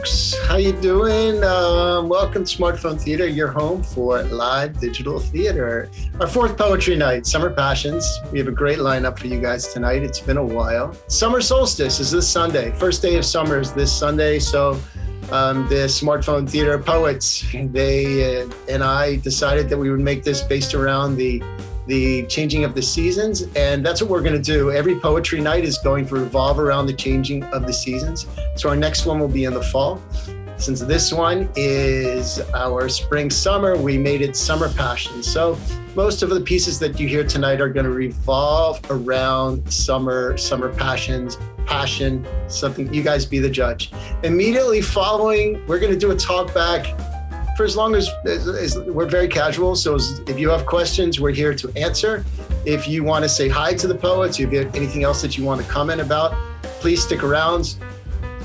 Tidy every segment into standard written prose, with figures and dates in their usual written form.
folks. How you doing? Welcome to Smartphone Theater, your home for live digital theater. Our fourth poetry night, Summer Passions. We have a great lineup for you guys tonight. It's been a while. Summer solstice is this Sunday. First day of summer is this Sunday. So the Smartphone Theater poets, they and I decided that we would make this based around the changing of the seasons, and that's what we're going to do. Every poetry night is going to revolve around the changing of the seasons. So our next one will be in the fall. Since this one is our spring summer, we made it Summer Passion. So most of the pieces that you hear tonight are going to revolve around summer passions, passion, something. You guys be the judge. Immediately following, we're going to do a talk back for as long as we're very casual. So if you have questions, we're here to answer. If you want to say hi to the poets, if you have anything else that you want to comment about, please stick around.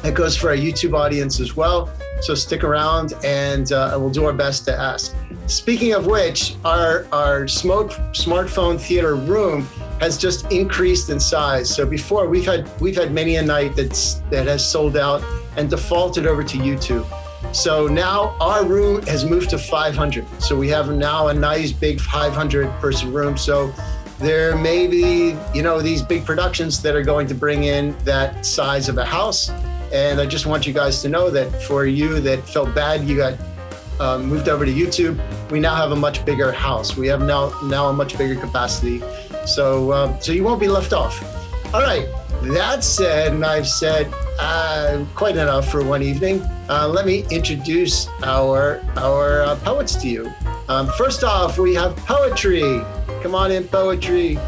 That goes for our YouTube audience as well. So stick around and we'll do our best to ask. Speaking of which, our smartphone theater room has just increased in size. So before we've had many a night that has sold out and defaulted over to YouTube. So now our room has moved to 500. So we have now a nice big 500 person room. So there may be, these big productions that are going to bring in that size of a house. And I just want you guys to know that for you that felt bad, you got moved over to YouTube, we now have a much bigger house. We have now a much bigger capacity. So you won't be left off. All right, that said, and I've said quite enough for one evening. Let me introduce our poets to you. First off, we have Poetri. Come on in, Poetri.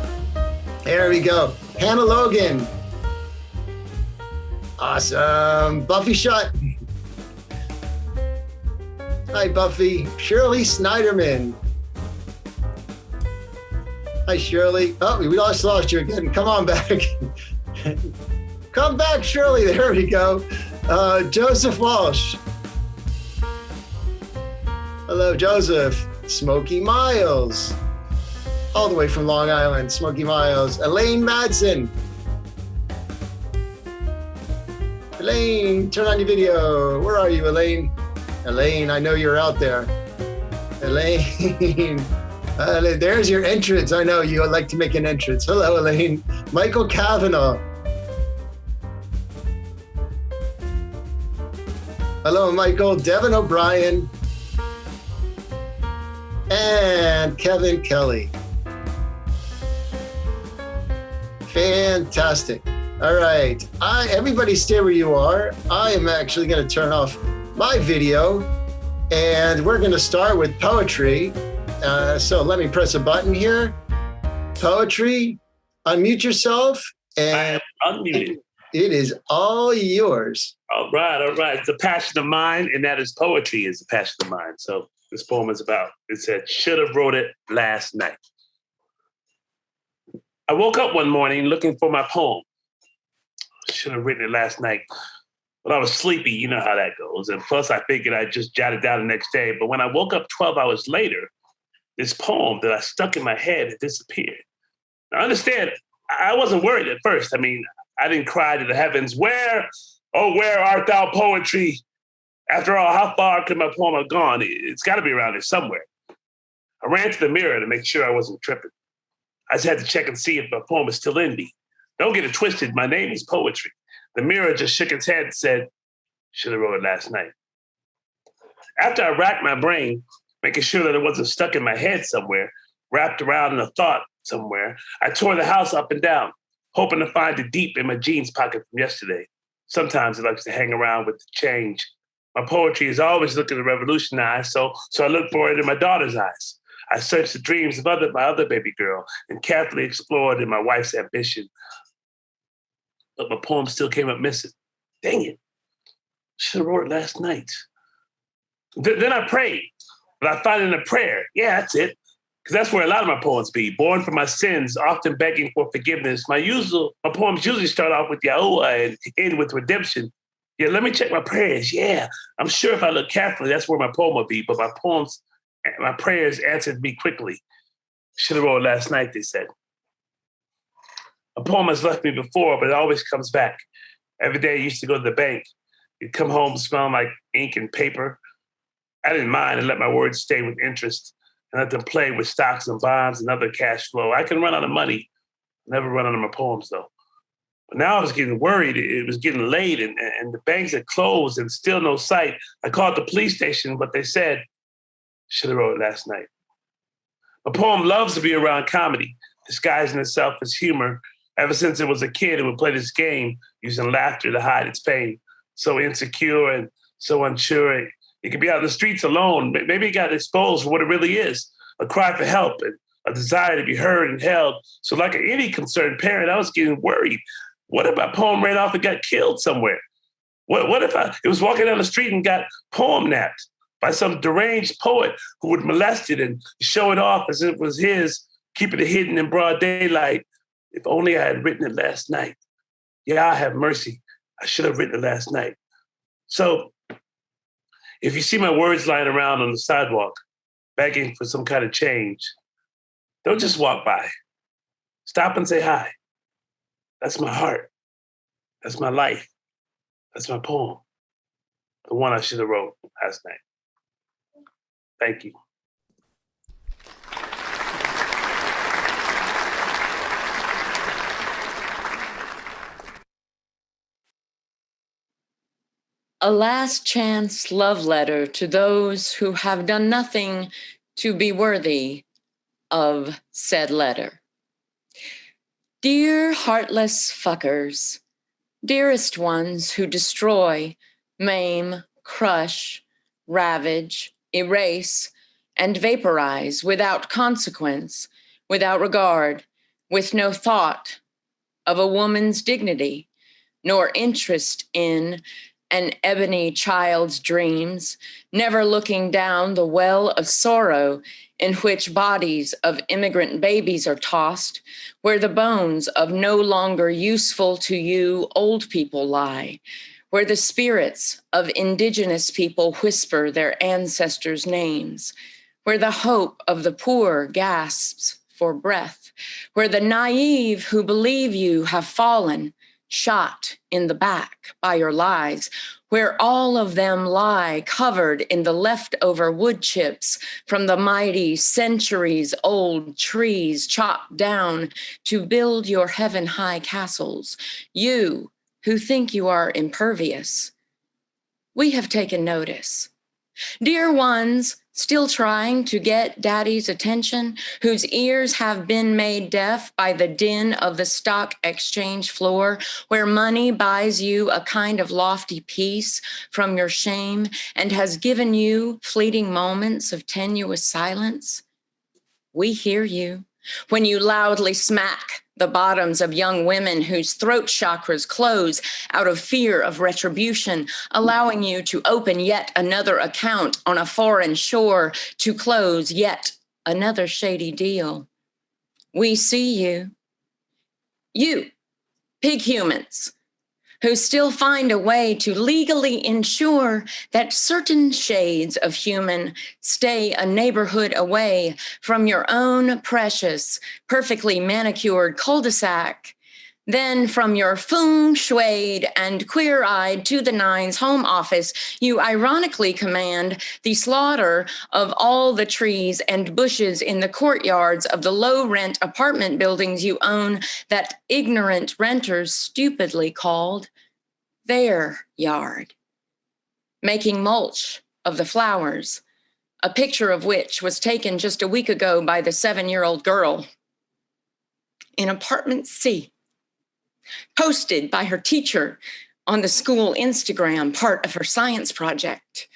There we go. Hannah Logan. Awesome. Buffy Shutt. Hi, Buffy. Shirley Sniderman. Hi, Shirley. Oh, we lost you again. Come on back. Come back, Shirley. There we go. Joseph Walsh. Hello, Joseph. Smokey Miles. All the way from Long Island, Smokey Miles. Elaine Madsen. Elaine, turn on your video. Where are you, Elaine? Elaine, I know you're out there. Elaine. There's your entrance. I know you would like to make an entrance. Hello, Elaine. Michael Cavanaugh. Hello, Michael. Devon O'Brien. And Kevin Kelly. Fantastic. All right. Everybody stay where you are. I am actually going to turn off my video, and we're going to start with poetry. So let me press a button here. Poetry, unmute yourself. And I am unmuted. It is all yours. All right. It's a passion of mine, and that is poetry is a passion of mine. So this poem is about, it said, should have wrote it last night. I woke up one morning looking for my poem. Should have written it last night. But I was sleepy, you know how that goes. And plus I figured I'd just jot it down the next day. But when I woke up 12 hours later, this poem that I stuck in my head had disappeared. Now understand, I wasn't worried at first. I mean, I didn't cry to the heavens, where art thou, poetry? After all, how far could my poem have gone? It's got to be around here somewhere. I ran to the mirror to make sure I wasn't tripping. I just had to check and see if my poem was still in me. Don't get it twisted. My name is Poetri. The mirror just shook its head and said, should have wrote it last night. After I racked my brain, making sure that it wasn't stuck in my head somewhere, wrapped around in a thought somewhere, I tore the house up and down, hoping to find it deep in my jeans pocket from yesterday. Sometimes it likes to hang around with the change. My poetry is always looking to revolutionize, so I look for it in my daughter's eyes. I searched the dreams of my other baby girl and carefully explored in my wife's ambition. But my poem still came up missing. Dang it. Should have wrote it last night. Then I prayed, but I found it in a prayer. Yeah, that's it. Because that's where a lot of my poems be. Born from my sins, often begging for forgiveness. My poems usually start off with Yahuwah and end with redemption. Yeah, let me check my prayers. Yeah, I'm sure if I look carefully, that's where my poem will be. But my prayers answered me quickly. Should have wrote it last night, they said. A poem has left me before, but it always comes back. Every day I used to go to the bank. You'd come home smelling like ink and paper. I didn't mind and let my words stay with interest and let them play with stocks and bonds and other cash flow. I can run out of money, never run out of my poems though. But now I was getting worried. It was getting late and the banks had closed and still no sight. I called the police station, but they said, should have wrote it last night. A poem loves to be around comedy, disguising itself as humor. Ever since it was a kid, it would play this game using laughter to hide its pain. So insecure and so unsure. It could be out in the streets alone. Maybe it got exposed for what it really is, a cry for help and a desire to be heard and held. So like any concerned parent, I was getting worried. What if my poem ran off and got killed somewhere? What if it was walking down the street and got poem napped by some deranged poet who would molest it and show it off as if it was his, keeping it hidden in broad daylight? If only I had written it last night. Yeah, I have mercy. I should have written it last night. So if you see my words lying around on the sidewalk, begging for some kind of change, don't just walk by. Stop and say hi. That's my heart. That's my life. That's my poem. The one I should have wrote last night. Thank you. A last chance love letter to those who have done nothing to be worthy of said letter. Dear heartless fuckers, dearest ones who destroy, maim, crush, ravage, erase, and vaporize without consequence, without regard, with no thought of a woman's dignity, nor interest in an ebony child's dreams, never looking down the well of sorrow in which bodies of immigrant babies are tossed, where the bones of no longer useful to you old people lie, where the spirits of indigenous people whisper their ancestors' names, where the hope of the poor gasps for breath, where the naive who believe you have fallen, shot in the back by your lies, where all of them lie covered in the leftover wood chips from the mighty centuries-old trees chopped down to build your heaven-high castles. You who think you are impervious, we have taken notice. Dear ones, still trying to get daddy's attention, whose ears have been made deaf by the din of the stock exchange floor, where money buys you a kind of lofty peace from your shame and has given you fleeting moments of tenuous silence. We hear you when you loudly smack the bottoms of young women whose throat chakras close out of fear of retribution, allowing you to open yet another account on a foreign shore to close yet another shady deal. We see you, pig humans, who still find a way to legally ensure that certain shades of human stay a neighborhood away from your own precious, perfectly manicured cul-de-sac, then from your feng shuied and queer-eyed to the nines home office, you ironically command the slaughter of all the trees and bushes in the courtyards of the low-rent apartment buildings you own that ignorant renters stupidly called their yard, making mulch of the flowers, a picture of which was taken just a week ago by the 7-year-old girl in apartment C, posted by her teacher on the school Instagram, part of her science project.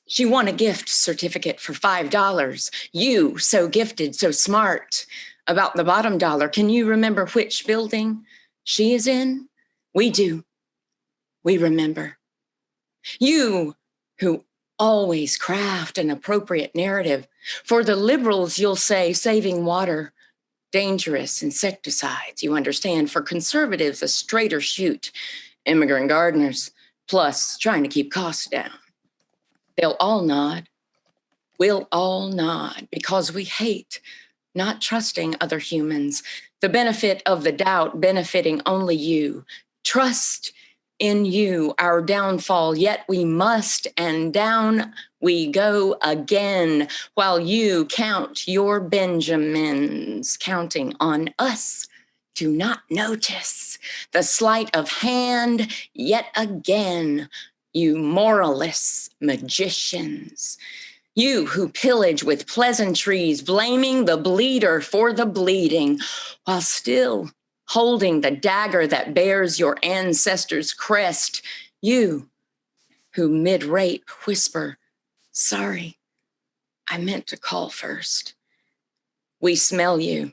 She won a gift certificate for $5. You, so gifted, so smart. About the bottom dollar, can you remember which building she is in? We do. We remember. You, who always craft an appropriate narrative. For the liberals, you'll say saving water, dangerous insecticides, you understand. For conservatives, a straighter shoot, immigrant gardeners, plus trying to keep costs down. They'll all nod. We'll all nod because we hate not trusting other humans, the benefit of the doubt benefiting only you. Trust in you our downfall, yet we must, and down we go again, while you count your Benjamins, counting on us. Do not notice the sleight of hand yet again, you moralists, magicians. You who pillage with pleasantries, blaming the bleeder for the bleeding, while still holding the dagger that bears your ancestors' crest. You who mid-rape whisper, sorry, I meant to call first. We smell you,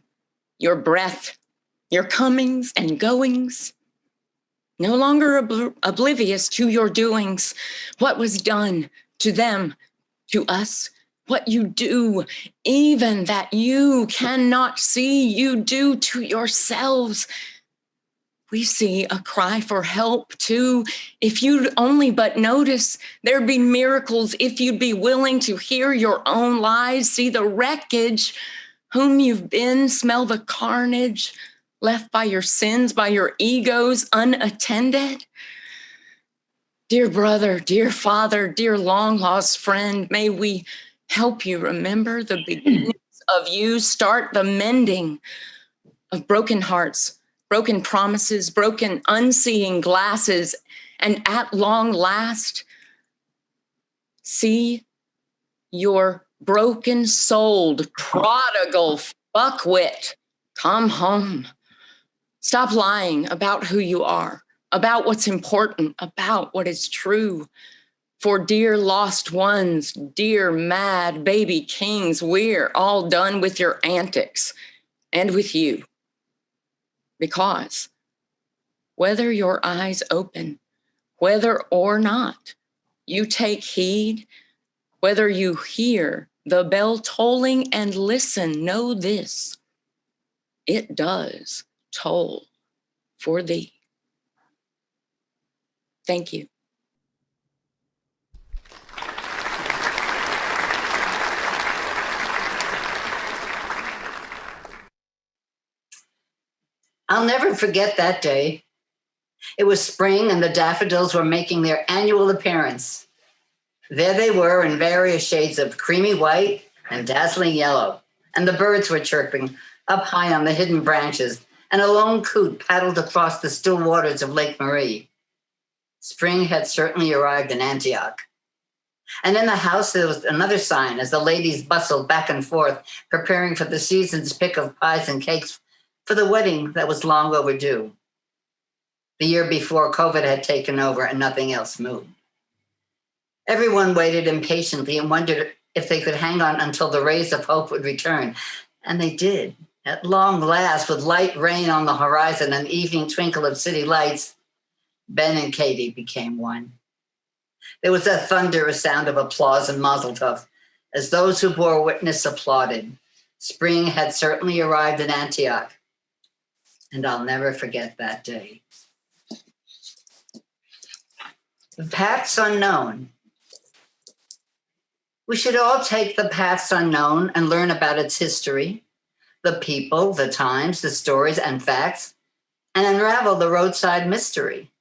your breath, your comings and goings, no longer oblivious to your doings, what was done to them, to us, what you do, even that you cannot see, you do to yourselves. We see a cry for help too. If you'd only but notice, there'd be miracles if you'd be willing to hear your own lies, see the wreckage, whom you've been, smell the carnage left by your sins, by your egos unattended. Dear brother, dear father, dear long-lost friend, may we help you remember the beginnings of you. Start the mending of broken hearts, broken promises, broken unseeing glasses, and at long last, see your broken-souled, prodigal fuckwit come home. Stop lying about who you are, about what's important, about what is true. For dear lost ones, dear mad baby kings, we're all done with your antics and with you. Because whether your eyes open, whether or not you take heed, whether you hear the bell tolling and listen, know this, it does toll for thee. Thank you. I'll never forget that day. It was spring and the daffodils were making their annual appearance. There they were in various shades of creamy white and dazzling yellow, and the birds were chirping up high on the hidden branches, and a lone coot paddled across the still waters of Lake Marie. Spring had certainly arrived in Antioch. And in the house, there was another sign as the ladies bustled back and forth, preparing for the season's pick of pies and cakes for the wedding that was long overdue. The year before, COVID had taken over and nothing else moved. Everyone waited impatiently and wondered if they could hang on until the rays of hope would return. And they did. At long last, with light rain on the horizon and evening twinkle of city lights, Ben and Katie became one. There was a thunderous sound of applause and mazel tov as those who bore witness applauded. Spring had certainly arrived in Antioch, and I'll never forget that day. The paths unknown. We should all take the paths unknown and learn about its history, the people, the times, the stories and facts, and unravel the roadside mystery.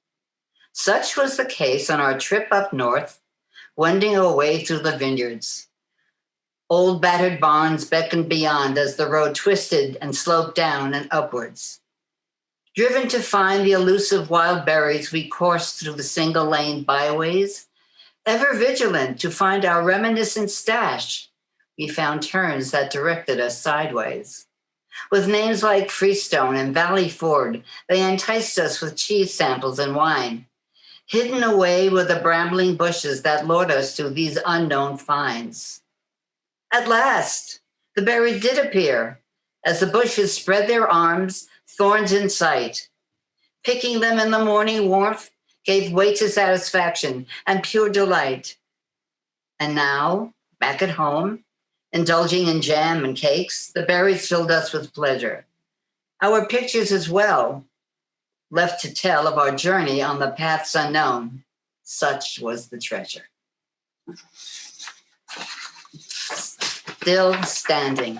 Such was the case on our trip up north, wending our way through the vineyards. Old battered barns beckoned beyond as the road twisted and sloped down and upwards. Driven to find the elusive wild berries, we coursed through the single-lane byways. Ever vigilant to find our reminiscent stash, we found turns that directed us sideways. With names like Freestone and Valley Ford, they enticed us with cheese samples and wine. Hidden away were the brambling bushes that lured us to these unknown finds. At last, the berries did appear, as the bushes spread their arms, thorns in sight. Picking them in the morning warmth gave way to satisfaction and pure delight. And now, back at home, indulging in jam and cakes, the berries filled us with pleasure. Our pictures as well, left to tell of our journey on the paths unknown. Such was the treasure. Still standing.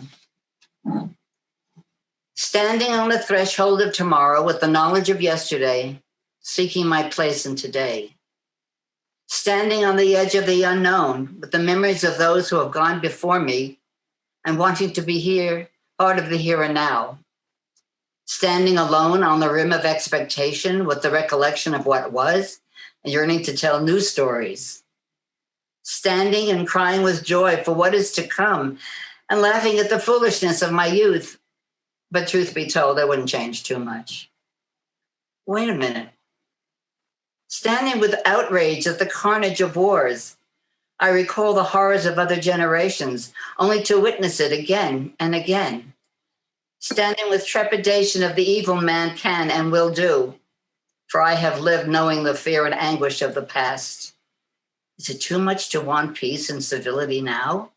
Standing on the threshold of tomorrow with the knowledge of yesterday, seeking my place in today. Standing on the edge of the unknown with the memories of those who have gone before me and wanting to be here, part of the here and now. Standing alone on the rim of expectation with the recollection of what was and yearning to tell new stories. Standing and crying with joy for what is to come and laughing at the foolishness of my youth. But truth be told, I wouldn't change too much. Wait a minute. Standing with outrage at the carnage of wars, I recall the horrors of other generations, only to witness it again and again. Standing with trepidation of the evil man can and will do, for I have lived knowing the fear and anguish of the past. Is it too much to want peace and civility now?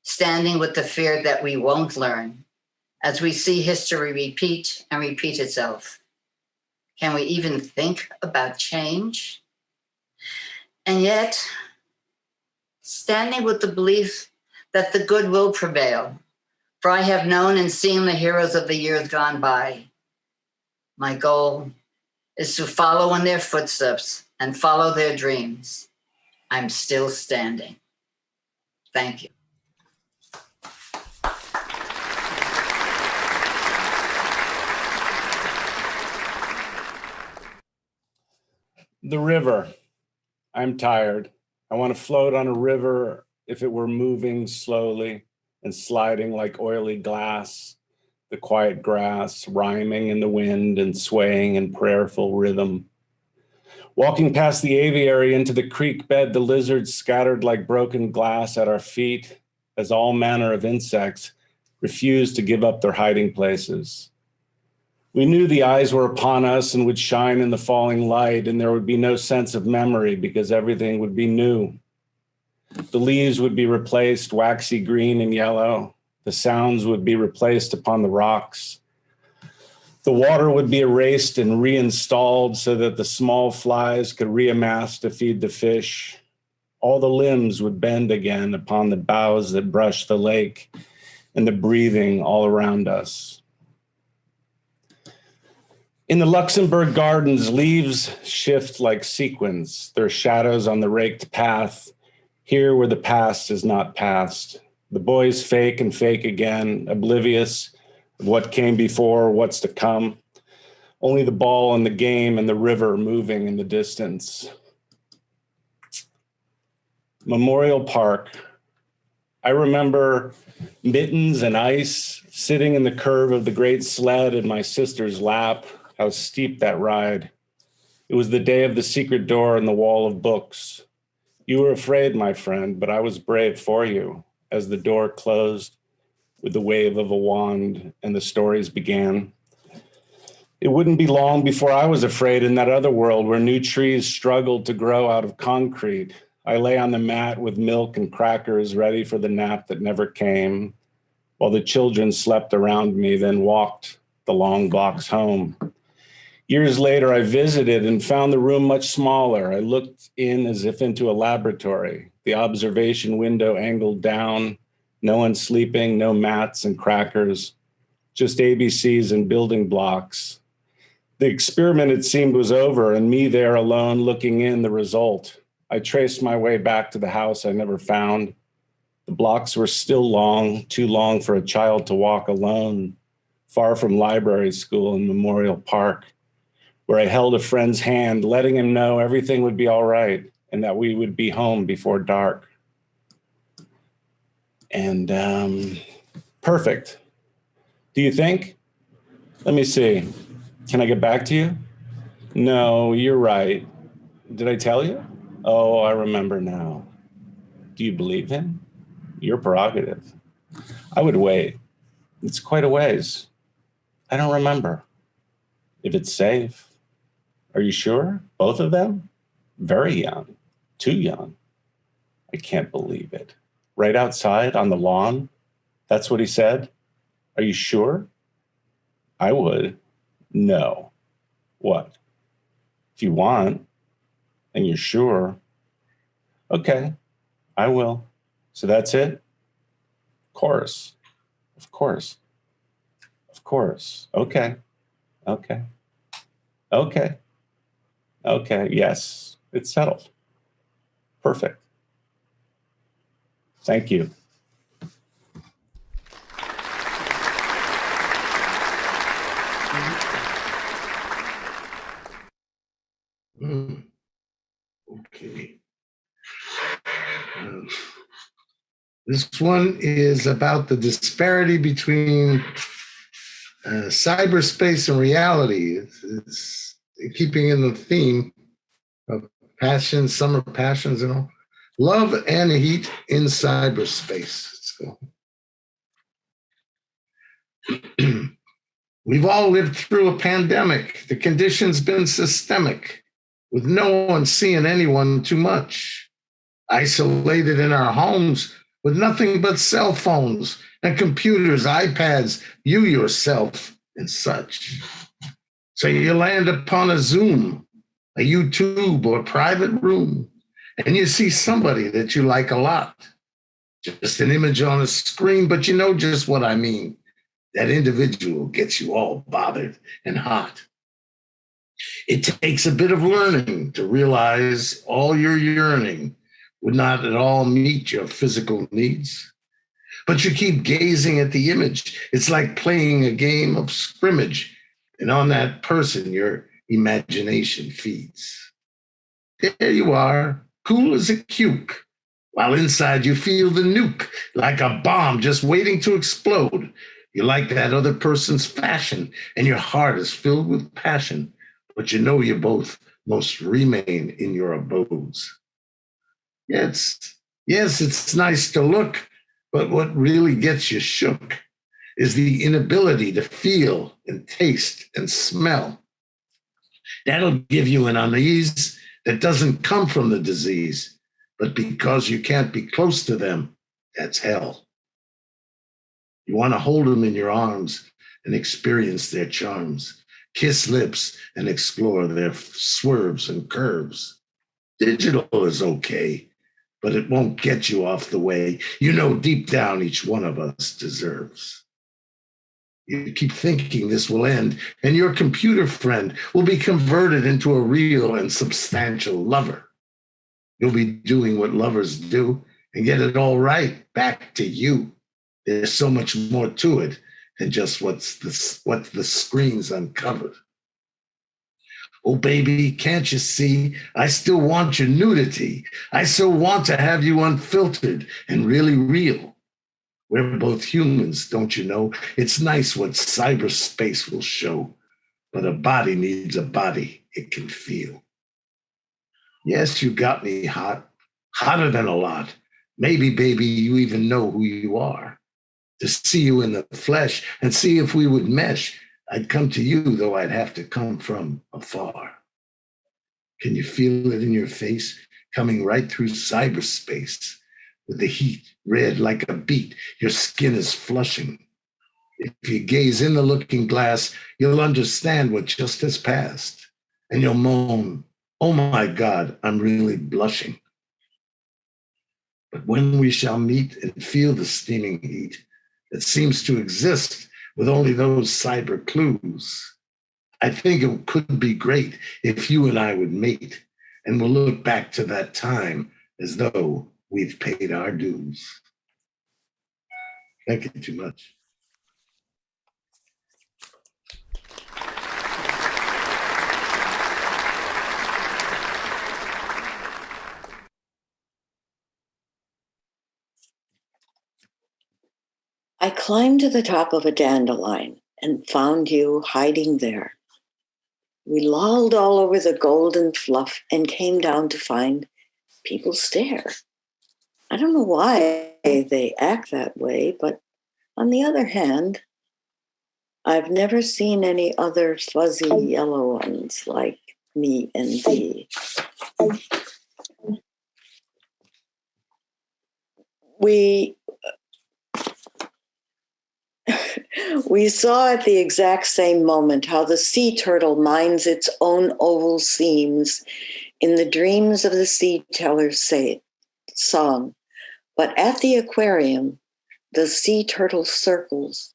Standing with the fear that we won't learn, as we see history repeat and repeat itself. Can we even think about change? And yet, standing with the belief that the good will prevail, for I have known and seen the heroes of the years gone by. My goal is to follow in their footsteps and follow their dreams. I'm still standing. Thank you. The river. I'm tired. I want to float on a river if it were moving slowly and sliding like oily glass, the quiet grass rhyming in the wind and swaying in prayerful rhythm. Walking past the aviary into the creek bed, the lizards scattered like broken glass at our feet as all manner of insects refused to give up their hiding places. We knew the eyes were upon us and would shine in the falling light, and there would be no sense of memory because everything would be new. The leaves would be replaced waxy green and yellow. The sounds would be replaced upon the rocks. The water would be erased and reinstalled so that the small flies could reamass to feed the fish. All the limbs would bend again upon the boughs that brushed the lake and the breathing all around us. In the Luxembourg Gardens, leaves shift like sequins, their shadows on the raked path, here where the past is not past. The boys fake and fake again, oblivious of what came before, what's to come. Only the ball and the game and the river moving in the distance. Memorial Park. I remember mittens and ice, sitting in the curve of the great sled in my sister's lap. How steep that ride. It was the day of the secret door in the wall of books. You were afraid, my friend, but I was brave for you as the door closed with the wave of a wand and the stories began. It wouldn't be long before I was afraid in that other world where new trees struggled to grow out of concrete. I lay on the mat with milk and crackers ready for the nap that never came, while the children slept around me, then walked the long blocks home. Years later, I visited and found the room much smaller. I looked in as if into a laboratory, the observation window angled down, no one sleeping, no mats and crackers, just ABCs and building blocks. The experiment, it seemed, was over, and me there alone looking in the result. I traced my way back to the house I never found. The blocks were still long, too long for a child to walk alone, far from library school and Memorial Park, where I held a friend's hand, letting him know everything would be all right and that we would be home before dark. And perfect. Do you think? Let me see. Can I get back to you? No, you're right. Did I tell you? Oh, I remember now. Do you believe him? Your prerogative. I would wait. It's quite a ways. I don't remember. If it's safe. Are you sure? Both of them? Very young. Too young. I can't believe it. Right outside on the lawn? That's what he said? Are you sure? I would. No. What? If you want, and you're sure. Okay, I will. So that's it? Of course. Of course. Of course. Okay. Okay. Okay. Okay, yes, it's settled. Perfect. Thank you. Okay. This one is about the disparity between cyberspace and reality. It's keeping in the theme of passion, summer passions and all. Love and heat in cyberspace. Let's go. We've all lived through a pandemic. The condition's been systemic, with no one seeing anyone too much. Isolated in our homes with nothing but cell phones and computers, iPads, you yourself, and such. So you land upon a Zoom, a YouTube, or a private room, and you see somebody that you like a lot. Just an image on a screen, but you know just what I mean. That individual gets you all bothered and hot. It takes a bit of learning to realize all your yearning would not at all meet your physical needs. But you keep gazing at the image. It's like playing a game of scrimmage, and on that person, your imagination feeds. There you are, cool as a cuke, while inside you feel the nuke, like a bomb just waiting to explode. You like that other person's fashion, and your heart is filled with passion, but you know you both must remain in your abodes. Yes, it's nice to look, but what really gets you shook is the inability to feel and taste and smell. That'll give you an unease that doesn't come from the disease, but because you can't be close to them, that's hell. You want to hold them in your arms and experience their charms, kiss lips and explore their swerves and curves. Digital is okay, but it won't get you off the way you know deep down each one of us deserves. You keep thinking this will end, and your computer friend will be converted into a real and substantial lover. You'll be doing what lovers do and get it all right back to you. There's so much more to it than just what the screen's uncovered. Oh, baby, can't you see? I still want your nudity. I still want to have you unfiltered and really real. We're both humans, don't you know? It's nice what cyberspace will show, but a body needs a body it can feel. Yes, you got me hot, hotter than a lot. Maybe, baby, you even know who you are. To see you in the flesh and see if we would mesh, I'd come to you, though I'd have to come from afar. Can you feel it in your face, coming right through cyberspace? With the heat red like a beet, your skin is flushing. If you gaze in the looking glass, you'll understand what just has passed. And you'll moan, oh my God, I'm really blushing. But when we shall meet and feel the steaming heat that seems to exist with only those cyber clues, I think it could be great if you and I would mate, and we'll look back to that time as though we've paid our dues. Thank you too much. I climbed to the top of a dandelion and found you hiding there. We lolled all over the golden fluff and came down to find people stare. I don't know why they act that way, but on the other hand, I've never seen any other fuzzy yellow ones like me and thee. We saw at the exact same moment how the sea turtle minds its own oval seams in the dreams of the sea teller's song. But at the aquarium, the sea turtle circles,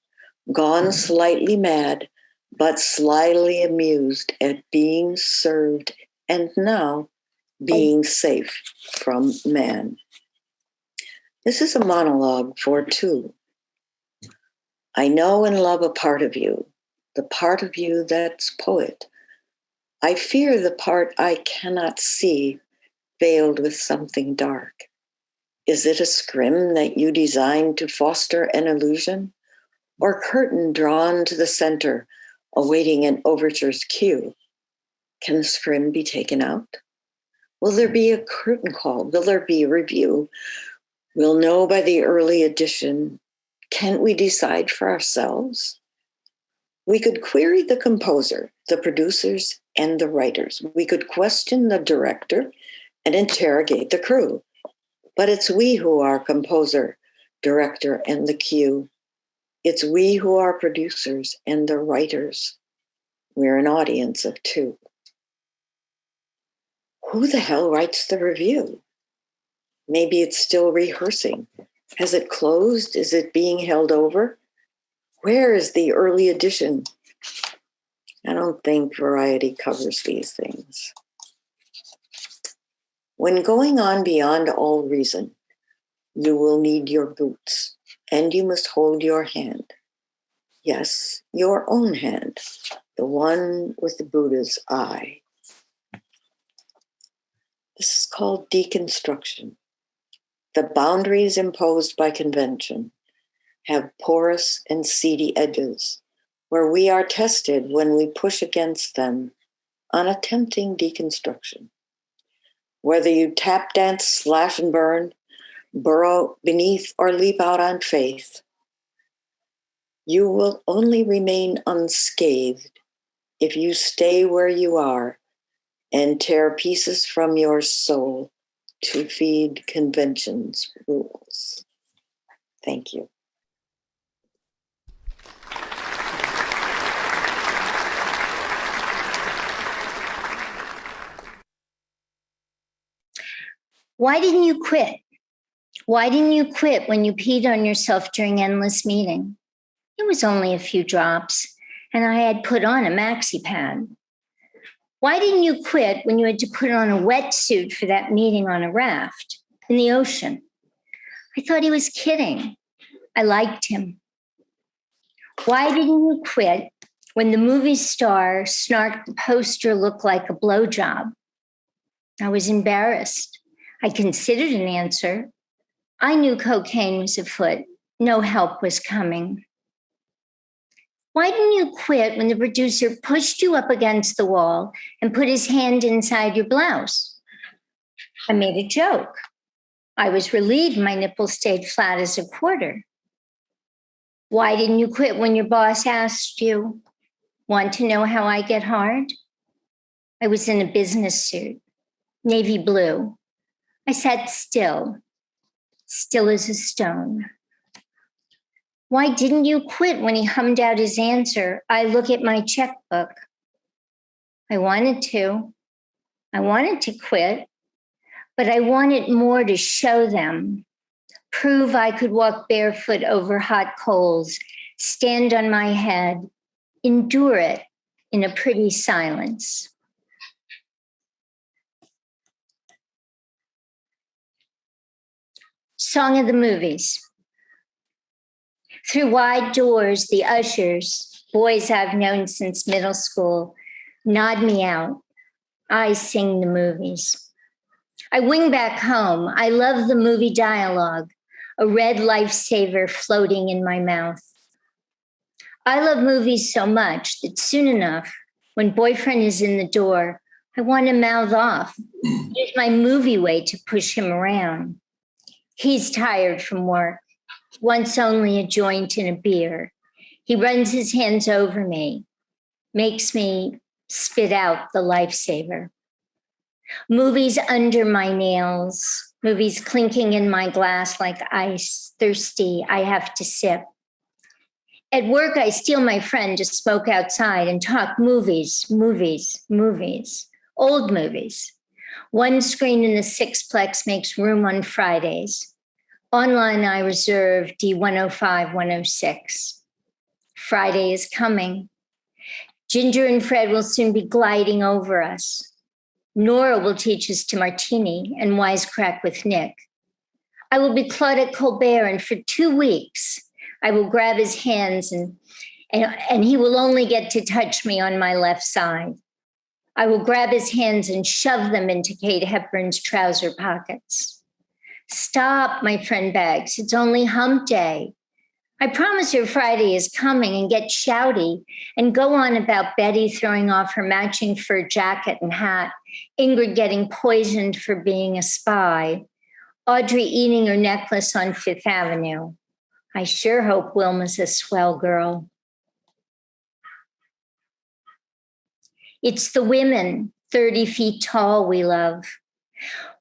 gone slightly mad, but slyly amused at being served and now being safe from man. This is a monologue for two. I know and love a part of you, the part of you that's poet. I fear the part I cannot see, veiled with something dark. Is it a scrim that you designed to foster an illusion? Or curtain drawn to the center, awaiting an overture's cue? Can the scrim be taken out? Will there be a curtain call? Will there be a review? We'll know by the early edition. Can't we decide for ourselves? We could query the composer, the producers, and the writers. We could question the director and interrogate the crew. But it's we who are composer, director, and the cue. It's we who are producers and the writers. We're an audience of two. Who the hell writes the review? Maybe it's still rehearsing. Has it closed? Is it being held over? Where is the early edition? I don't think Variety covers these things. When going on beyond all reason, you will need your boots, and you must hold your hand. Yes, your own hand, the one with the Buddha's eye. This is called deconstruction. The boundaries imposed by convention have porous and seedy edges where we are tested when we push against them on attempting deconstruction. Whether you tap dance, slash and burn, burrow beneath, or leap out on faith, you will only remain unscathed if you stay where you are and tear pieces from your soul to feed convention's rules. Thank you. Why didn't you quit? Why didn't you quit when you peed on yourself during endless meeting? It was only a few drops, and I had put on a maxi pad. Why didn't you quit when you had to put on a wetsuit for that meeting on a raft in the ocean? I thought he was kidding. I liked him. Why didn't you quit when the movie star snarked the poster looked like a blowjob? I was embarrassed. I considered an answer. I knew cocaine was afoot. No help was coming. Why didn't you quit when the producer pushed you up against the wall and put his hand inside your blouse? I made a joke. I was relieved my nipples stayed flat as a quarter. Why didn't you quit when your boss asked you, want to know how I get hard? I was in a business suit, navy blue. I sat still as a stone. Why didn't you quit when he hummed out his answer? I look at my checkbook. I wanted to quit, but I wanted more to show them, prove I could walk barefoot over hot coals, stand on my head, endure it in a pretty silence. Song of the movies. Through wide doors, the ushers, boys I've known since middle school, nod me out. I sing the movies. I wing back home. I love the movie dialogue, a red lifesaver floating in my mouth. I love movies so much that soon enough, when boyfriend is in the door, I want to mouth off. Use my movie way to push him around. He's tired from work, wants only a joint and a beer. He runs his hands over me, makes me spit out the lifesaver. Movies under my nails, movies clinking in my glass like ice, thirsty, I have to sip. At work, I steal my friend to smoke outside and talk movies, old movies. One screen in the sixplex makes room on Fridays. Online, I reserve D105, 106. Friday is coming. Ginger and Fred will soon be gliding over us. Nora will teach us to martini and wisecrack with Nick. I will be Claudette Colbert, and for 2 weeks, I will grab his hands and he will only get to touch me on my left side. I will grab his hands and shove them into Kate Hepburn's trouser pockets. Stop, my friend Bags. It's only hump day. I promise your Friday is coming, and get shouty and go on about Betty throwing off her matching fur jacket and hat, Ingrid getting poisoned for being a spy, Audrey eating her necklace on Fifth Avenue. I sure hope Wilma's a swell girl. It's the women 30 feet tall we love.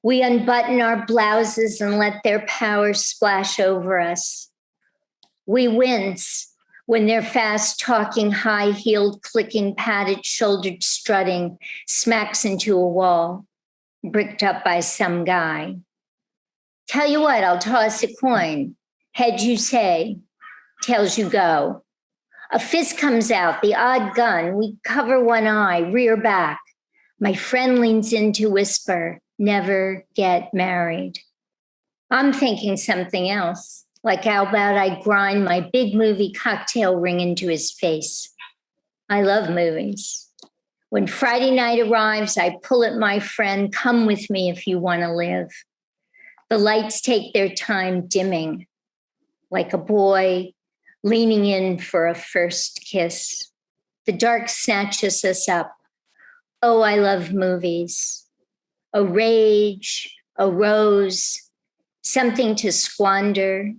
We unbutton our blouses and let their power splash over us. We wince when their fast-talking, high-heeled, clicking, padded-shouldered strutting smacks into a wall, bricked up by some guy. Tell you what, I'll toss a coin. Heads you say, tails you go. A fist comes out, the odd gun. We cover one eye, rear back. My friend leans in to whisper, never get married. I'm thinking something else, like how about I grind my big movie cocktail ring into his face. I love movies. When Friday night arrives, I pull at my friend, come with me if you want to live. The lights take their time dimming, like a boy leaning in for a first kiss. The dark snatches us up. Oh, I love movies. A rage, a rose, something to squander,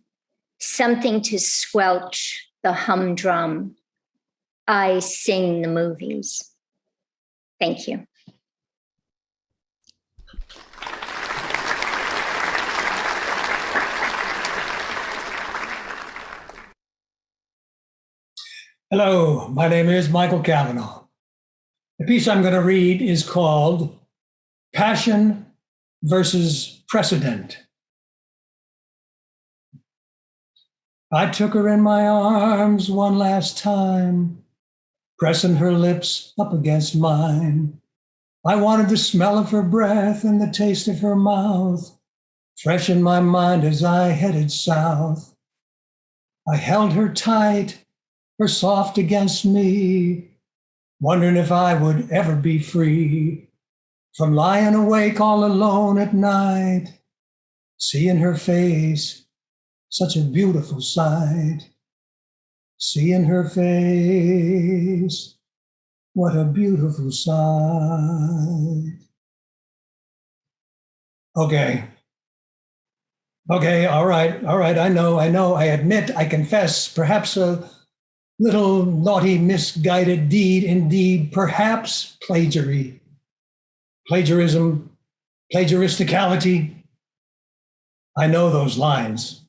something to squelch the humdrum. I sing the movies. Thank you. Hello, my name is Michael Cavanaugh. The piece I'm going to read is called Passion versus Precedent. I took her in my arms one last time, pressing her lips up against mine. I wanted the smell of her breath and the taste of her mouth, fresh in my mind as I headed south. I held her tight, her soft against me, wondering if I would ever be free from lying awake all alone at night, seeing her face, such a beautiful sight. Seeing her face, what a beautiful sight. Okay, all right, I know, I admit, I confess, perhaps a little naughty, misguided deed indeed, perhaps plagiarism, plagiaristicality. I know those lines.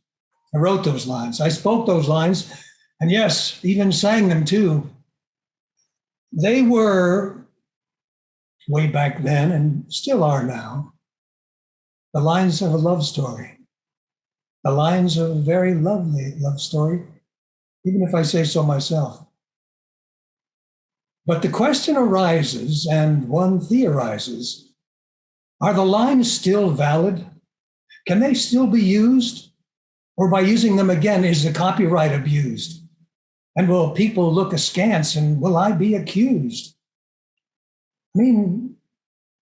I wrote those lines. I spoke those lines, and yes, even sang them too. They were, way back then, and still are now, the lines of a love story, the lines of a very lovely love story, even if I say so myself. But the question arises, and one theorizes, are the lines still valid? Can they still be used? Or by using them again, is the copyright abused? And will people look askance, and will I be accused? I mean,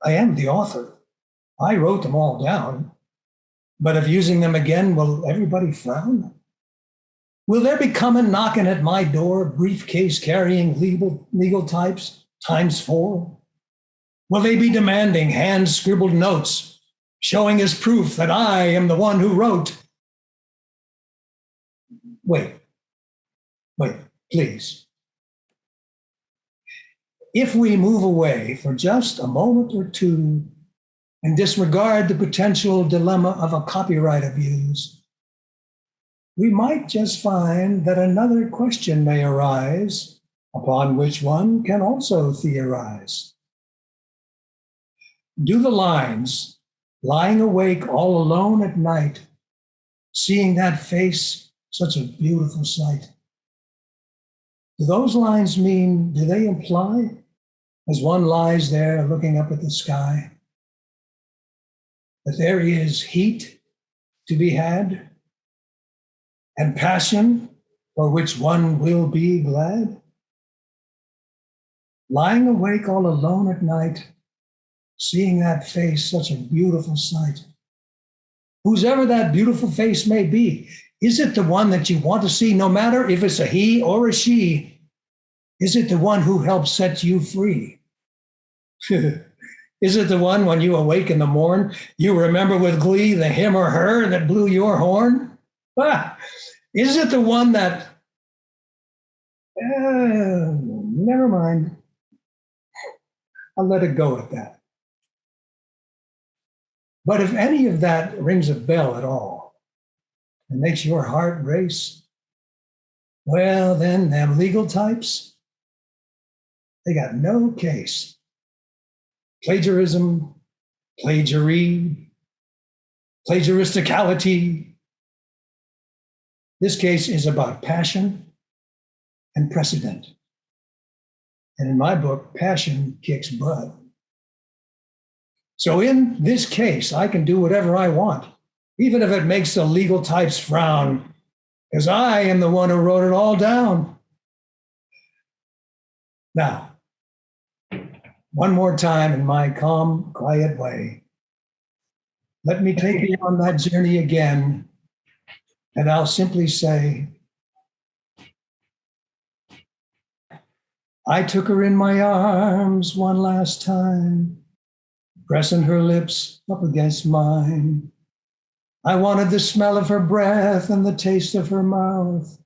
I am the author. I wrote them all down. But if using them again, will everybody frown? Will there be coming knocking at my door, briefcase carrying legal types ×4? Will they be demanding hand-scribbled notes, showing as proof that I am the one who wrote? Wait, please. If we move away for just a moment or two and disregard the potential dilemma of a copyright abuse, we might just find that another question may arise upon which one can also theorize. Do the lines, lying awake all alone at night, seeing that face, such a beautiful sight, do those lines mean, do they imply as one lies there looking up at the sky, that there is heat to be had and passion for which one will be glad? Lying awake all alone at night, seeing that face, such a beautiful sight. Whosever that beautiful face may be, is it the one that you want to see, no matter if it's a he or a she? Is it the one who helps set you free? Is it the one when you awake in the morn, you remember with glee the him or her that blew your horn? Is it the one that, never mind. I'll let it go at that. But if any of that rings a bell at all and makes your heart race, well, then them legal types, they got no case. Plagiarism, plagiaristicality. This case is about passion and precedent. And in my book, passion kicks butt. So in this case, I can do whatever I want, even if it makes the legal types frown, because I am the one who wrote it all down. Now, one more time in my calm, quiet way, let me take you on that journey again, and I'll simply say, I took her in my arms one last time, pressing her lips up against mine. I wanted the smell of her breath and the taste of her mouth,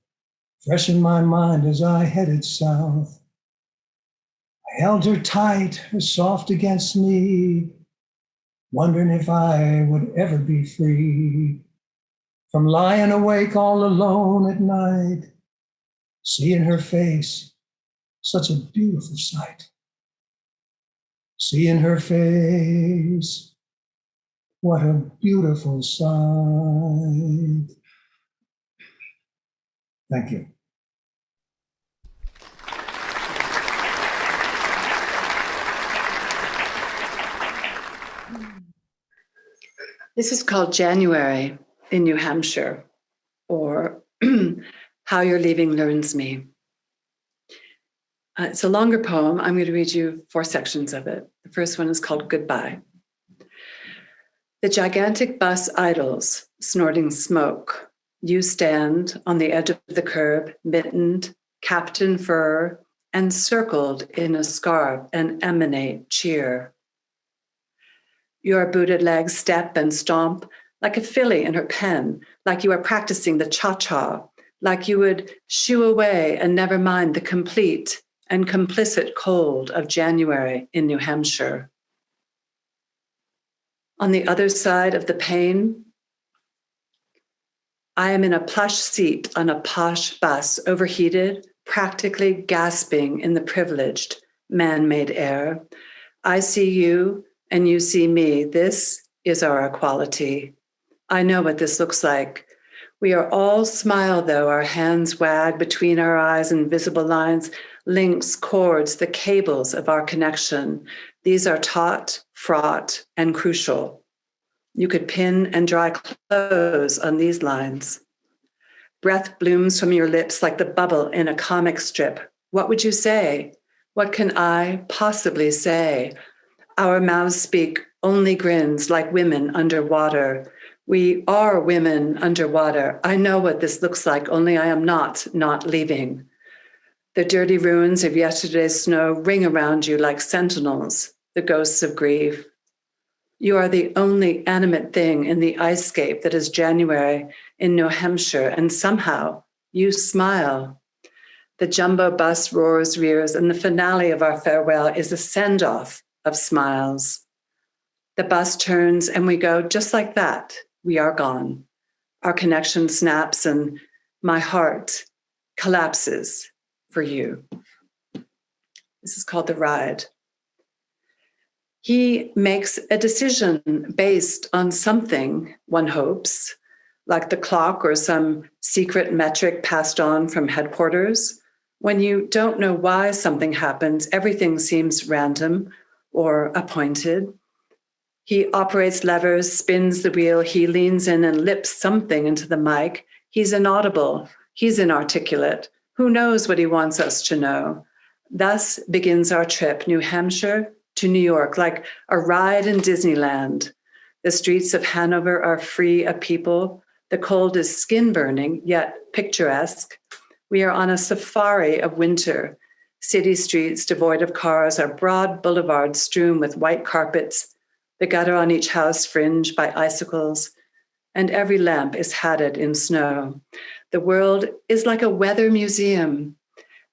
fresh in my mind as I headed south. I held her tight, her soft against me, wondering if I would ever be free from lying awake all alone at night, seeing her face, such a beautiful sight. Seeing her face, what a beautiful sight. Thank you. This is called January in New Hampshire, or How Your Leaving Learns Me. It's a longer poem. I'm going to read you 4 sections of it. The first one is called Goodbye. The gigantic bus idles, snorting smoke. You stand on the edge of the curb, mittened, capped in fur, and circled in a scarf and emanate cheer. Your booted legs step and stomp like a filly in her pen, like you are practicing the cha-cha, like you would shoo away and never mind the complete and complicit cold of January in New Hampshire. On the other side of the pain, I am in a plush seat on a posh bus, overheated, practically gasping in the privileged, man-made air. I see you and you see me. This is our equality. I know what this looks like. We are all smile, though, our hands wag between our eyes, invisible lines, links, cords, the cables of our connection. These are taut, fraught, and crucial. You could pin and dry clothes on these lines. Breath blooms from your lips like the bubble in a comic strip. What would you say? What can I possibly say? Our mouths speak only grins like women underwater. We are women underwater. I know what this looks like, only I am not leaving. The dirty ruins of yesterday's snow ring around you like sentinels, the ghosts of grief. You are the only animate thing in the icescape that is January in New Hampshire, and somehow you smile. The jumbo bus roars, rears, and the finale of our farewell is a send-off of smiles. The bus turns and we go just like that. We are gone. Our connection snaps and my heart collapses for you. This is called The Ride. He makes a decision based on something, one hopes, like the clock or some secret metric passed on from headquarters, When you don't know why something happens, everything seems random or appointed. He operates levers, spins the wheel, he leans in and lips something into the mic. He's inaudible, he's inarticulate. Who knows what he wants us to know? Thus begins our trip, New Hampshire to New York, like a ride in Disneyland. The streets of Hanover are free of people. The cold is skin-burning, yet picturesque. We are on a safari of winter. City streets devoid of cars are broad boulevards strewn with white carpets, the gutter on each house fringed by icicles, and every lamp is hatted in snow. The world is like a weather museum.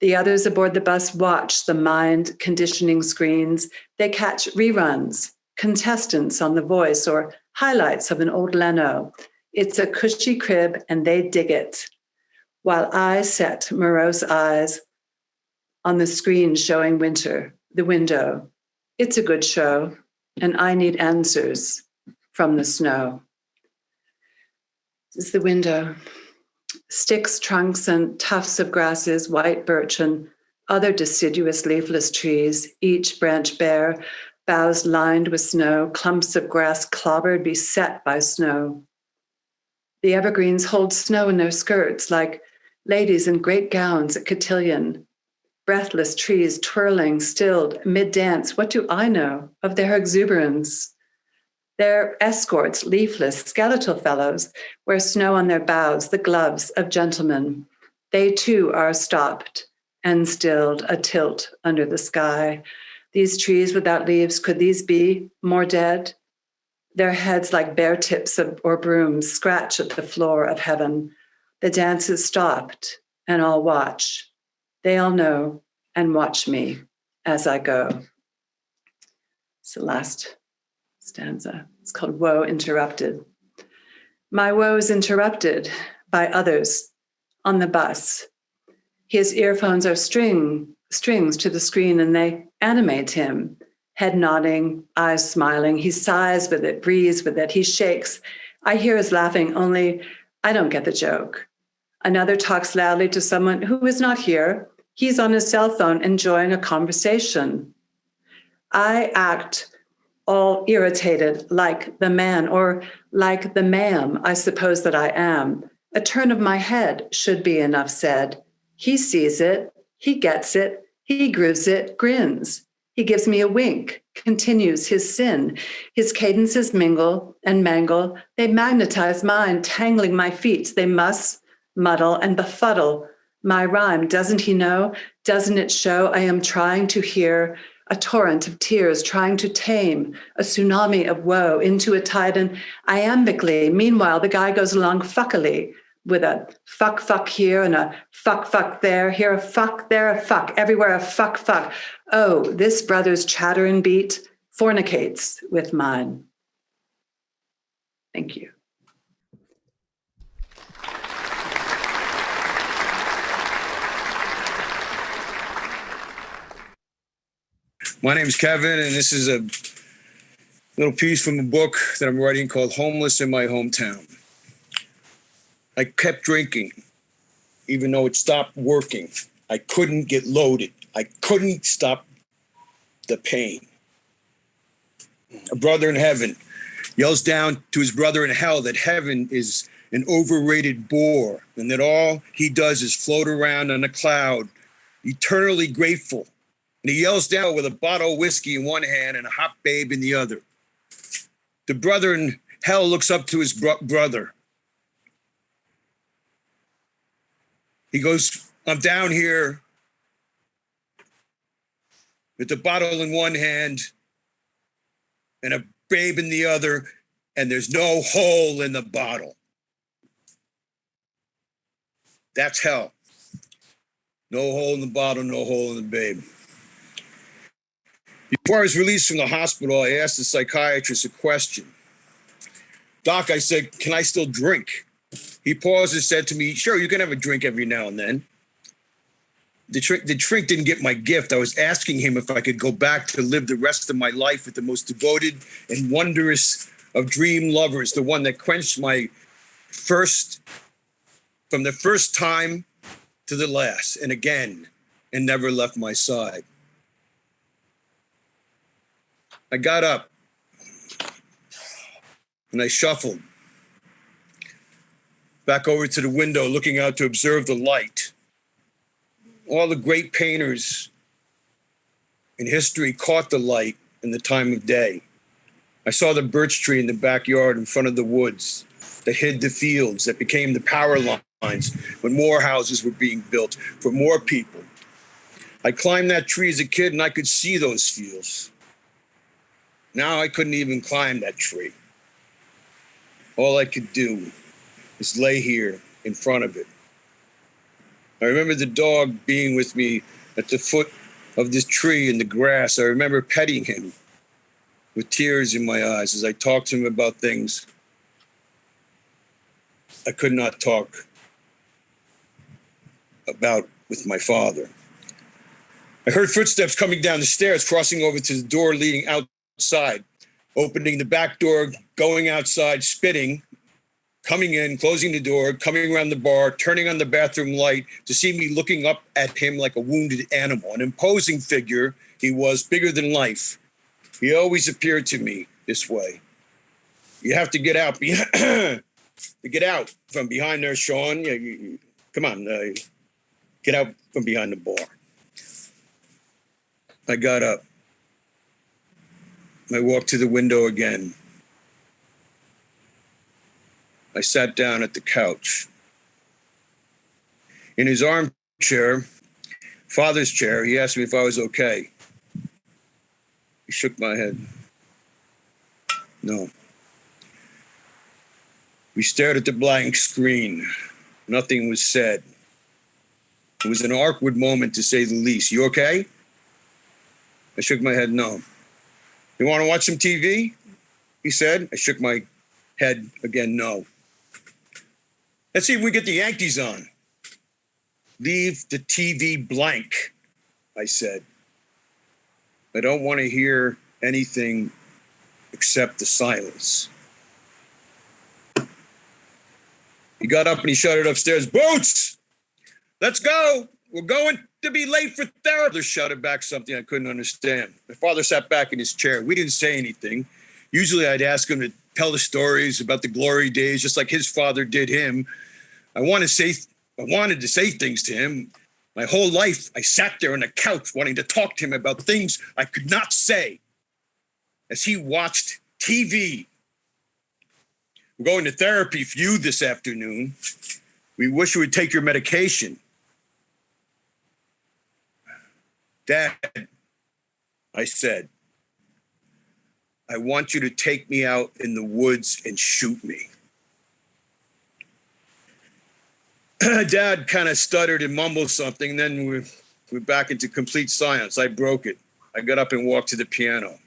The others aboard the bus watch the mind conditioning screens. They catch reruns, contestants on The Voice, or highlights of an old Leno. It's a cushy crib and they dig it. While I set morose eyes on the screen showing winter, the window. It's a good show, and I need answers from the snow. This is the window. Sticks, trunks, and tufts of grasses, white birch and other deciduous leafless trees, each branch bare, boughs lined with snow, clumps of grass clobbered, beset by snow. The evergreens hold snow in their skirts like ladies in great gowns at cotillion. Breathless trees twirling, stilled, mid-dance. What do I know of their exuberance? Their escorts, leafless, skeletal fellows, wear snow on their boughs, the gloves of gentlemen. They too are stopped and stilled, a tilt under the sky. These trees without leaves, could these be more dead? Their heads like bare tips or brooms scratch at the floor of heaven. The dance is stopped and all watch. They all know and watch me as I go. It's the last stanza. It's called Woe Interrupted. My woe is interrupted by others on the bus. His earphones are strings to the screen and they animate him. Head nodding, eyes smiling. He sighs with it, breathes with it. He shakes. I hear his laughing, only I don't get the joke. Another talks loudly to someone who is not here. He's on his cell phone enjoying a conversation. I act all irritated like the man or like the ma'am I suppose that I am. A turn of my head should be enough said. He sees it, he gets it, he grooves it, grins. He gives me a wink, continues his sin. His cadences mingle and mangle. They magnetize mine, tangling my feet. They muss, muddle, and befuddle my rhyme. Doesn't he know? Doesn't it show I am trying to hear a torrent of tears, trying to tame a tsunami of woe into a tide and iambically? Meanwhile, the guy goes along fuckily with a fuck here and a fuck there, here a fuck, there a fuck, everywhere a fuck. Oh, this brother's chatter and beat fornicates with mine. Thank you. My name is Kevin, and this is a little piece from a book that I'm writing called Homeless in My Hometown. I kept drinking, even though it stopped working. I couldn't get loaded. I couldn't stop the pain. A brother in heaven yells down to his brother in hell that heaven is an overrated bore and that all he does is float around on a cloud, eternally grateful. And he yells down with a bottle of whiskey in one hand and a hot babe in the other. The brother in hell looks up to his brother. He goes, I'm down here with the bottle in one hand and a babe in the other, and there's no hole in the bottle. That's hell. No hole in the bottle, no hole in the babe. Before I was released from the hospital, I asked the psychiatrist a question. Doc, I said, can I still drink? He paused and said to me, sure, you can have a drink every now and then. The drink didn't get my gift. I was asking him if I could go back to live the rest of my life with the most devoted and wondrous of dream lovers, the one that quenched my from the first time to the last. And again, and never left my side. I got up and I shuffled back over to the window, looking out to observe the light. All the great painters in history caught the light in the time of day. I saw the birch tree in the backyard in front of the woods that hid the fields, that became the power lines when more houses were being built for more people. I climbed that tree as a kid and I could see those fields. Now I couldn't even climb that tree. All I could do is lay here in front of it. I remember the dog being with me at the foot of this tree in the grass. I remember petting him with tears in my eyes as I talked to him about things I could not talk about with my father. I heard footsteps coming down the stairs, crossing over to the door leading outside, opening the back door, going outside, spitting, coming in, closing the door, coming around the bar, turning on the bathroom light to see me looking up at him like a wounded animal, an imposing figure. He was bigger than life. He always appeared to me this way. You have to get out. To get out from behind there, Sean. Come on, get out from behind the bar. I got up. I walked to the window again. I sat down at the couch. In his armchair, father's chair, he asked me if I was okay. He shook my head. No. We stared at the blank screen. Nothing was said. It was an awkward moment, to say the least. You okay? I shook my head, no. You want to watch some TV? He said. I shook my head again, no. Let's see if we get the Yankees on. Leave the TV blank, I said. I don't want to hear anything except the silence. He got up and he shouted upstairs, Boots, let's go. We're going to be late for therapy. Shouted back something I couldn't understand. My father sat back in his chair. We didn't say anything. Usually I'd ask him to tell the stories about the glory days, just like his father did him. I wanted to say things to him. My whole life, I sat there on the couch wanting to talk to him about things I could not say as he watched TV. We're going to therapy for you this afternoon. We wish you would take your medication. Dad, I said, I want you to take me out in the woods and shoot me. Dad kind of stuttered and mumbled something. Then we're back into complete silence. I broke it. I got up and walked to the piano.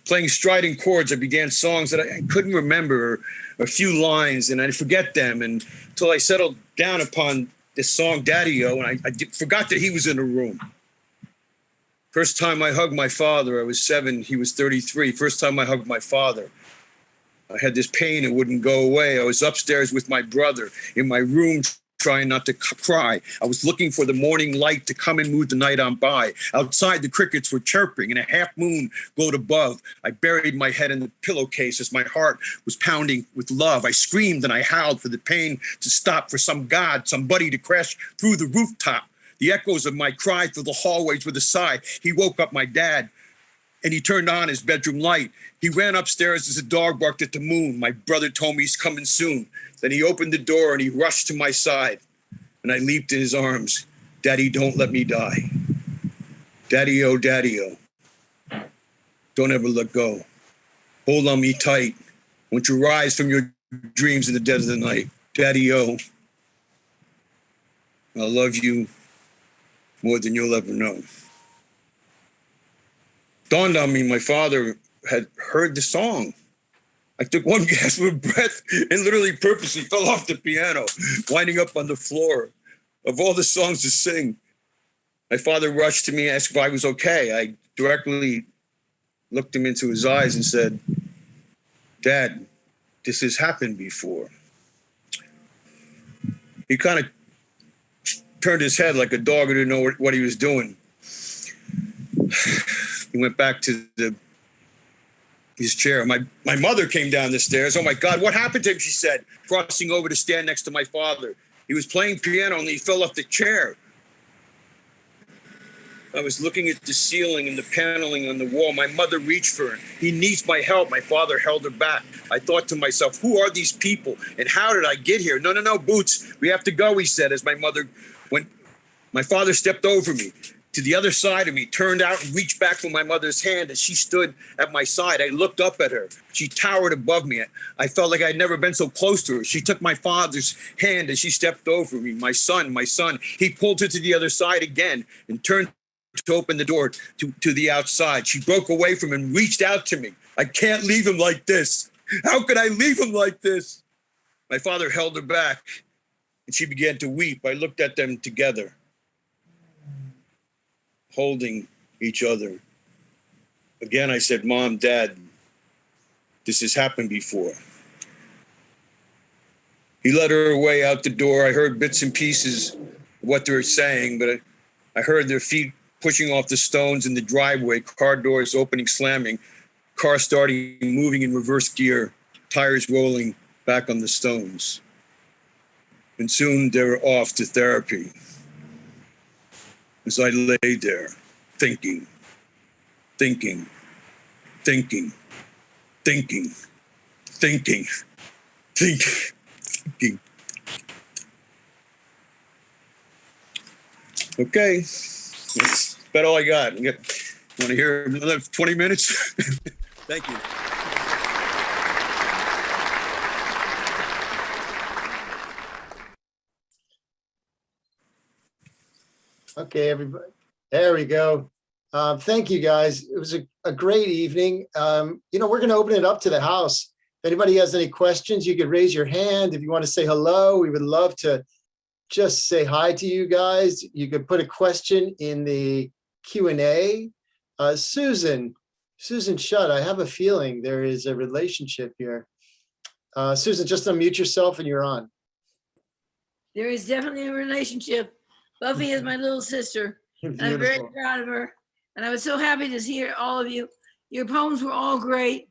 Playing strident chords, I began songs that I couldn't remember, a few lines, and I'd forget them until I settled down upon this song, Daddy-O, and I forgot that he was in the room. First time I hugged my father, I was 7, he was 33. First time I hugged my father, I had this pain, it wouldn't go away. I was upstairs with my brother in my room, trying not to cry. I was looking for the morning light to come and move the night on by. Outside, the crickets were chirping and a half moon glowed above. I buried my head in the pillowcase as my heart was pounding with love. I screamed and I howled for the pain to stop, for some God, somebody to crash through the rooftop. The echoes of my cry through the hallways with a sigh. He woke up my dad and he turned on his bedroom light. He ran upstairs as a dog barked at the moon. My brother told me he's coming soon. Then he opened the door and he rushed to my side. And I leaped in his arms. Daddy, don't let me die. Daddy-O, Daddy-O. Don't ever let go. Hold on me tight. Won't you rise from your dreams in the dead of the night? Daddy-O. I love you more than you'll ever know. Dawned on me, my father had heard the song. I took one gasp of breath and literally purposely fell off the piano, winding up on the floor. Of all the songs to sing, my father rushed to me and asked if I was okay. I directly looked him into his eyes and said, Dad, this has happened before. He kind of turned his head like a dog who didn't know what he was doing. He went back to his chair. My mother came down the stairs. Oh my God, what happened to him? She said, crossing over to stand next to my father. He was playing piano and he fell off the chair. I was looking at the ceiling and the paneling on the wall. My mother reached for him. He needs my help. My father held her back. I thought to myself, who are these people? And how did I get here? No, Boots. We have to go, he said, as my father stepped over me to the other side of me, turned out and reached back for my mother's hand as she stood at my side. I looked up at her. She towered above me. I felt like I'd never been so close to her. She took my father's hand as she stepped over me. My son. He pulled her to the other side again and turned to open the door to the outside. She broke away from him and reached out to me. I can't leave him like this. How could I leave him like this? My father held her back and she began to weep. I looked at them together, holding each other. Again, I said, Mom, Dad, this has happened before. He led her away out the door. I heard bits and pieces of what they were saying, but I heard their feet pushing off the stones in the driveway, car doors opening, slamming, car starting, moving in reverse gear, tires rolling back on the stones. And soon they were off to therapy. As I lay there, thinking. Okay, that's about all I got. Want to hear another 20 minutes? Thank you. Okay, everybody. There we go. Thank you, guys. It was a great evening. We're going to open it up to the house. If anybody has any questions, you could raise your hand. If you want to say hello, we would love to just say hi to you guys. You could put a question in the Q&A. Susan Shutt, I have a feeling there is a relationship here. Susan, just unmute yourself and you're on. There is definitely a relationship. Buffy is my little sister. And I'm very proud of her. And I was so happy to hear all of you. Your poems were all great.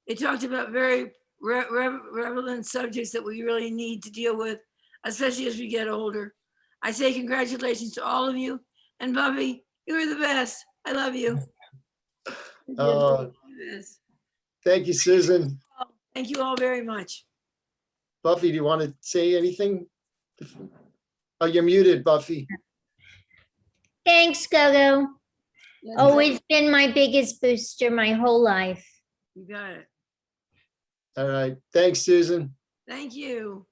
They talked about very relevant subjects that we really need to deal with, especially as we get older. I say congratulations to all of you. And Buffy, you were the best. I love you. Thank you, Susan. Thank you all very much. Buffy, do you want to say anything? Oh, you're muted, Buffy. Thanks, Gogo. Always been my biggest booster my whole life. You got it. All right. Thanks, Susan. Thank you.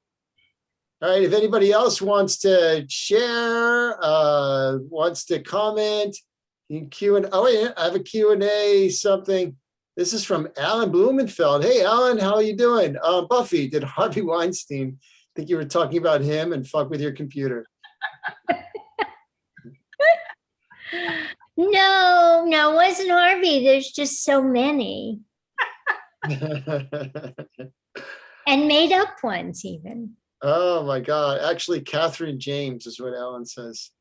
All right. If anybody else wants to share, wants to comment, you can Q&A. Oh, wait, I have a Q&A something. This is from Alan Blumenfeld. Hey, Alan, how are you doing? Buffy, did Harvey Weinstein think you were talking about him and fuck with your computer? No, it wasn't Harvey. There's just so many. And made up ones even. Oh my God. Actually, Catherine James is what Alan says.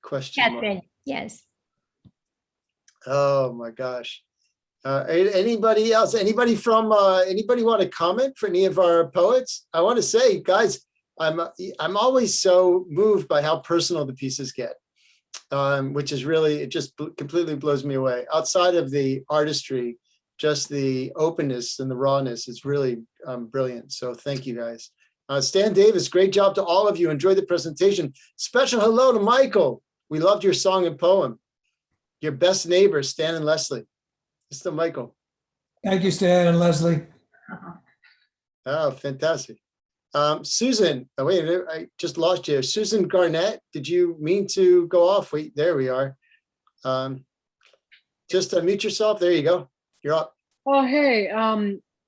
Question Catherine, mark. yes. Oh my gosh. Anybody else? Anybody want to comment for any of our poets? I want to say, guys, I'm always so moved by how personal the pieces get. Which is really, it just completely blows me away. Outside of the artistry, just the openness and the rawness is really brilliant. So thank you, guys. Stan Davis, great job to all of you. Enjoy the presentation. Special hello to Michael. We loved your song and poem. Your best neighbors, Stan and Leslie. Mr. Michael. Thank you, Stan and Leslie. Oh, fantastic. Susan, oh, wait, I just lost you. Susan Garnett, did you mean to go off? Wait, there we are. Just unmute yourself. There you go. You're up. Oh, hey,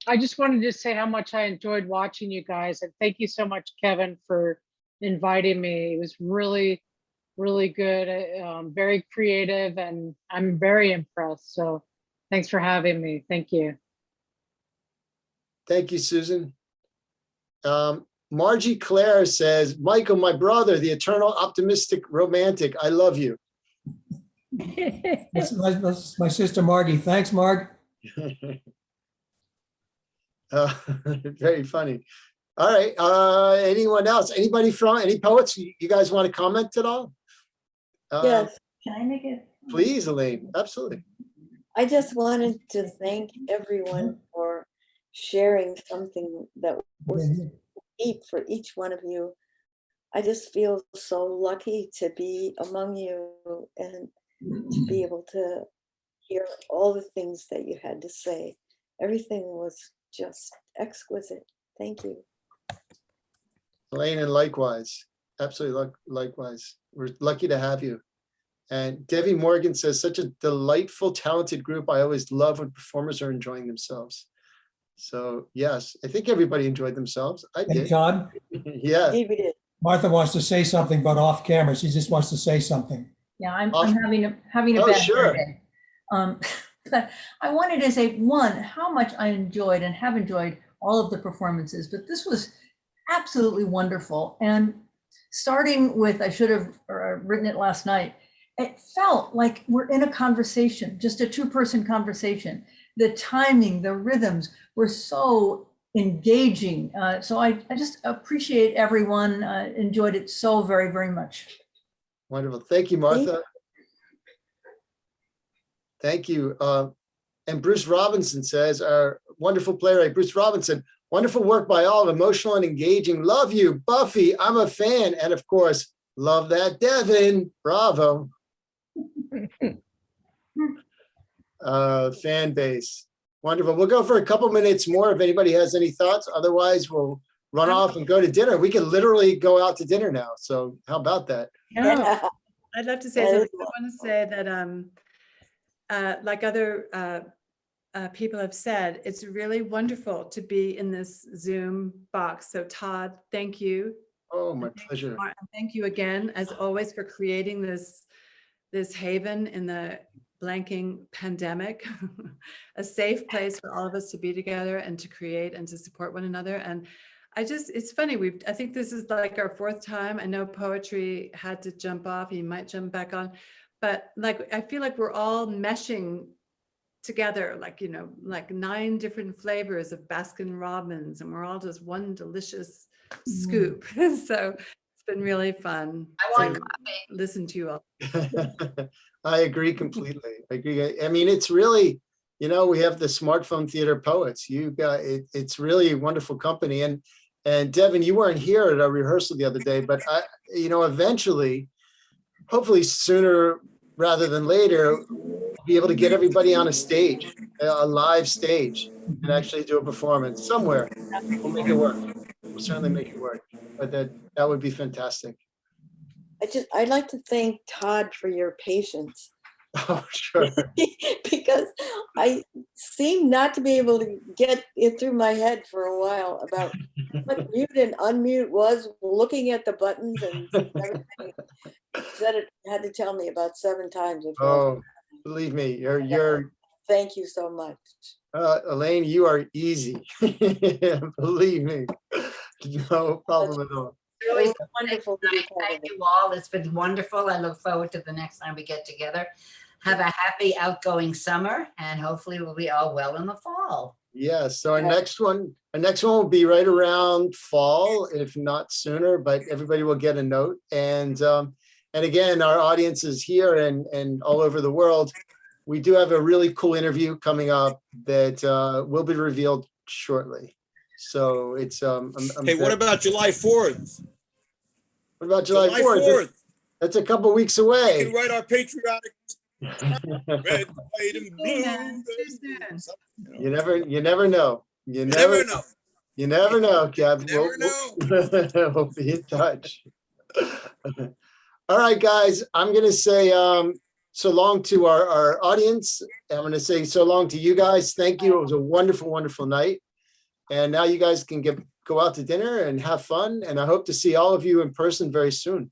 I just wanted to say how much I enjoyed watching you guys. And thank you so much, Kevin, for inviting me. It was really, really good, very creative, and I'm very impressed. So thanks for having me. Thank you. Thank you, Susan. Margie Claire says, Michael, my brother, the eternal optimistic romantic, I love you. That's my sister Margie. Thanks, Marg. Very funny. All right. Anyone else? Anybody from any poets? You guys want to comment at all? Yes. Can I make it? Please, Elaine. Absolutely. I just wanted to thank everyone for sharing something that was deep for each one of you. I just feel so lucky to be among you and to be able to hear all the things that you had to say. Everything was just exquisite. Thank you. Elaine, and likewise. Absolutely likewise. We're lucky to have you. And Debbie Morgan says, such a delightful, talented group. I always love when performers are enjoying themselves. So yes, I think everybody enjoyed themselves. I did. Hey, Todd? Yeah. David did. Martha wants to say something, but off camera. She just wants to say something. Yeah, I'm having a Oh, bad sure. day. But I wanted to say, one, how much I enjoyed and have enjoyed all of the performances, but this was absolutely wonderful. And starting with, I should have written it last night, it felt like we're in a conversation, just a two-person conversation. The timing, the rhythms were so engaging. So I just appreciate everyone, enjoyed it so very, very much. Wonderful. Thank you, Martha. Thank you. And Bruce Robinson says, our wonderful playwright, Bruce Robinson, wonderful work by all, emotional and engaging. Love you, Buffy. I'm a fan. And of course, love that Devon. Bravo. Fan base. Wonderful. We'll go for a couple minutes more if anybody has any thoughts. Otherwise, we'll run off and go to dinner. We can literally go out to dinner now. So how about that? Yeah. I'd love to say something. I want to say that like other people have said, it's really wonderful to be in this Zoom box. So Todd, thank you. Oh, my pleasure. Thank you again, as always, for creating this haven in the blanking pandemic, a safe place for all of us to be together and to create and to support one another. And it's funny, I think this is like our fourth time. I know Poetri had to jump off, he might jump back on, but like, I feel like we're all meshing together, like, you know, like 9 different flavors of Baskin Robbins, and we're all just one delicious scoop. So it's been really fun. I want to listen to you all. I agree completely. I agree. I mean, it's really, you know, we have the Smartphone Theater Poets. You got it. It's really a wonderful company. And Devon, you weren't here at our rehearsal the other day, but you know, eventually, hopefully sooner rather than later, be able to get everybody on a stage, a live stage, and actually do a performance somewhere. We'll make it work. We'll certainly make it work. But that would be fantastic. I'd like to thank Todd for your patience. Oh, sure. Because I seem not to be able to get it through my head for a while about what mute and unmute was, looking at the buttons and everything. Said it had to tell me about 7 times. Oh, believe me, you're. Thank you so much. Elaine, you are easy. Believe me, no problem at all. Really wonderful. Thank you all. It's been wonderful. I look forward to the next time we get together. Have a happy outgoing summer, and hopefully we'll be all well in the fall. Yes. So our next one will be right around fall, if not sooner. But everybody will get a note. And again, our audience is here and all over the world. We do have a really cool interview coming up that will be revealed shortly. So it's hey, what about July 4th? What about July 4th? That's a couple weeks away. We can write our patriotic red, white, and blue. You never know. You never know. You never know, Kev. We'll be in touch. All right, guys. I'm gonna say so long to our audience. I'm gonna say so long to you guys. Thank you. It was a wonderful, wonderful night. And now you guys can go out to dinner and have fun. And I hope to see all of you in person very soon.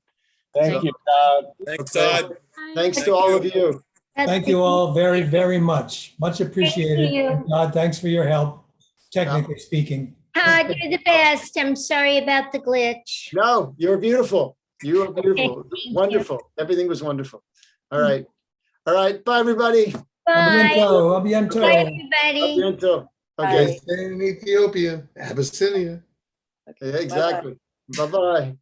Thank you, Todd. Thanks, Todd. Thanks to all of you. Thank you all very, very much. Much appreciated. Todd, thanks for your help, technically speaking. Todd, you're the best. I'm sorry about the glitch. No, you're beautiful. You are beautiful. Thank Wonderful. Everything was wonderful. All right. All right. Bye, everybody. Bye. Abiento. Bye, everybody. Abiento. They Okay. say in Ethiopia, Abyssinia. Yeah, exactly. Bye-bye.